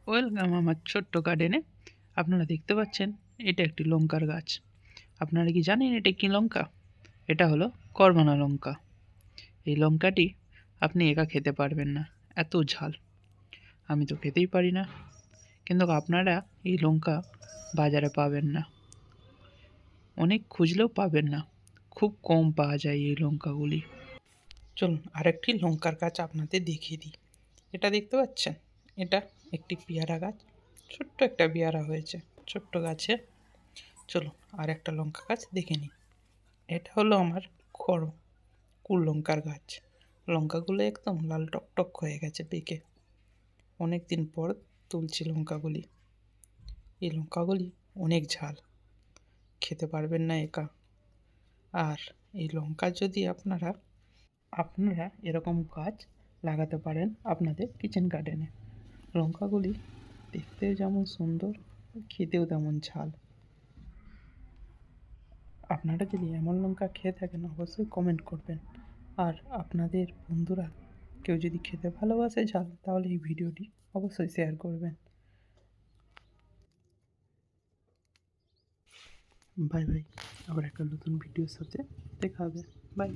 Welcome আমার ছোট্ট গার্ডেনে। আপনারা দেখতে পাচ্ছেন এটা একটি লঙ্কার গাছ। আপনারা কি জানেন এটা কি লঙ্কা? এটা হলো করমানা লঙ্কা। এই লঙ্কাটি আপনি একা খেতে পারবেন না, এত ঝাল। আমি তো খেতেই পারি না, কিন্তু আপনারা এই লঙ্কা বাজারে পাবেন না, অনেক খুঁজলেও পাবেন না, খুব কম পাওয়া যায় এই লঙ্কাগুলি। চলুন আরেকটি লঙ্কার গাছ আপনাদের দেখিয়ে দিই। এটা দেখতে পাচ্ছেন, এটা একটি পেয়ারা গাছ। ছোট্ট একটা পেয়ারা হয়েছে ছোট্ট গাছে। চলুন আর একটা লঙ্কা গাছ দেখে নিই। এটা হলো আমার কুল লঙ্কার গাছ। লঙ্কাগুলো একদম লাল টকটক হয়ে গেছে পেকে। অনেক দিন পর তুলছি লঙ্কাগুলি। এই লঙ্কাগুলি অনেক ঝাল, খেতে পারবেন না একা। আর এই লঙ্কা যদি আপনারা আপনারা এরকম গাছ লাগাতে পারেন আপনাদের কিচেন গার্ডেনে। লঙ্কাগুলি দেখতেও যেমন সুন্দর, খেতেও তেমন ঝাল। আপনারা যদি এমন লঙ্কা খেয়ে থাকেন অবশ্যই কমেন্ট করবেন। আর আপনাদের বন্ধুরা কেউ যদি খেতে ভালোবাসে ঝাল, তাহলে এই ভিডিওটি অবশ্যই শেয়ার করবেন। বাই বাই, আবার একটা নতুন ভিডিওর সাথে দেখা হবে। বাই।